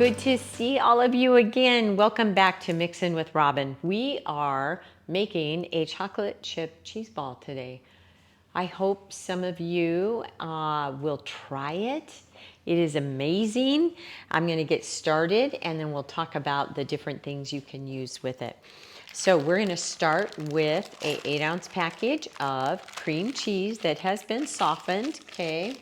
Good to see all of you again. Welcome back to Mixin' with Robin. We are making a chocolate chip cheese ball today. I hope some of you will try it. It is amazing. I'm going to get started and then we'll talk about the different things you can use with it. So we're going to start with an 8-ounce package of cream cheese that has been softened, okay?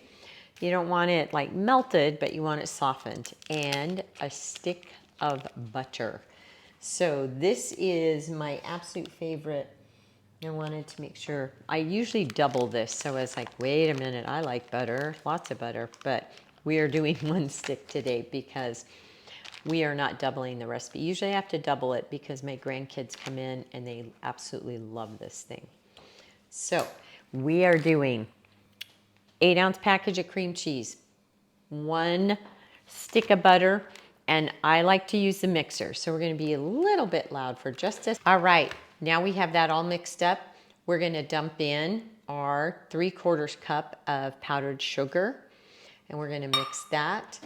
You don't want it like melted, but you want it softened, and a stick of butter. So this is my absolute favorite. I wanted to make sure. I usually double this, so I was like, wait a minute, I like butter, lots of butter, but we are doing 1 stick today because we are not doubling the recipe. Usually I have to double it because my grandkids come in and they absolutely love this thing. So we are doing 8-ounce package of cream cheese, 1 stick of butter, and I like to use the mixer. So we're going to be a little bit loud for just a. All right, now we have that all mixed up. We're going to dump in our 3/4 cup of powdered sugar, and we're going to mix that.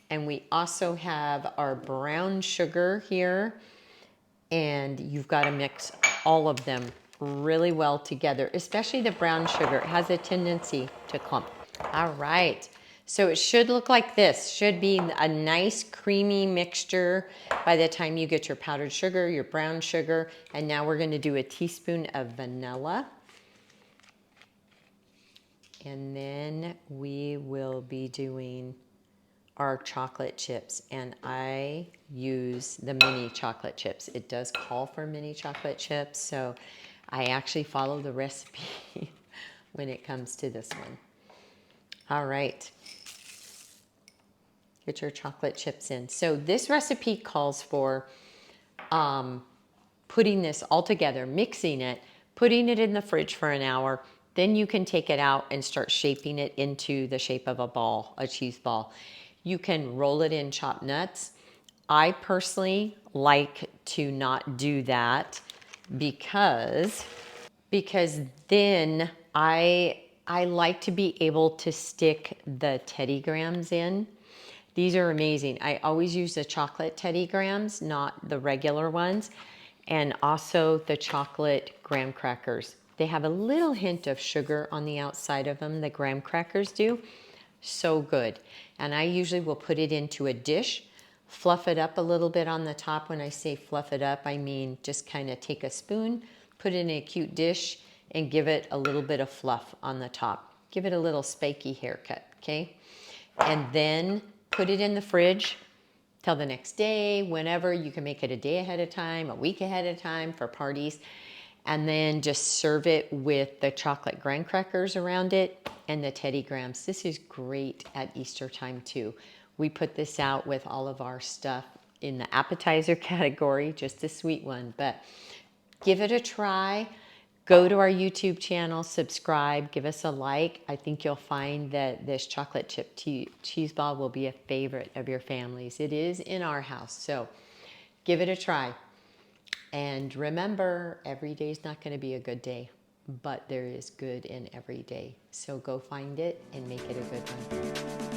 And we also have our brown sugar here, and you've got to mix all of them really well together, especially the brown sugar. It has a tendency to clump. All right, so it should look like this. Should be a nice creamy mixture by the time you get your powdered sugar, your brown sugar, and now we're going to do a teaspoon of vanilla. And then we will be doing our chocolate chips, and I use the mini chocolate chips. It does call for mini chocolate chips, so I actually follow the recipe when it comes to this one. All right, get your chocolate chips in. So this recipe calls for putting this all together, mixing it, putting it in the fridge for an hour. Then you can take it out and start shaping it into the shape of a ball, a cheese ball. You can roll it in chopped nuts. I personally like to not do that because then I like to be able to stick the Teddy Grahams in. These are amazing. I always use the chocolate Teddy Grahams, not the regular ones, and also the chocolate graham crackers. They have a little hint of sugar on the outside of them, the graham crackers do. So good. And I usually will put it into a dish, fluff it up a little bit on the top. When I say fluff it up, I mean just kind of take a spoon, put it in a cute dish, and give it a little bit of fluff on the top. Give it a little spiky haircut, okay? And then put it in the fridge till the next day, whenever. You can make it a day ahead of time, a week ahead of time for parties. And then just serve it with the chocolate graham crackers around it and the Teddy Grahams. This is great at Easter time too. We put this out with all of our stuff in the appetizer category, just a sweet one, but give it a try. Go to our YouTube channel, subscribe, give us a like. I think you'll find that this chocolate chip cheese ball will be a favorite of your families. It is in our house, so give it a try. And remember, every day is not going to be a good day, but there is good in every day. So go find it and make it a good one.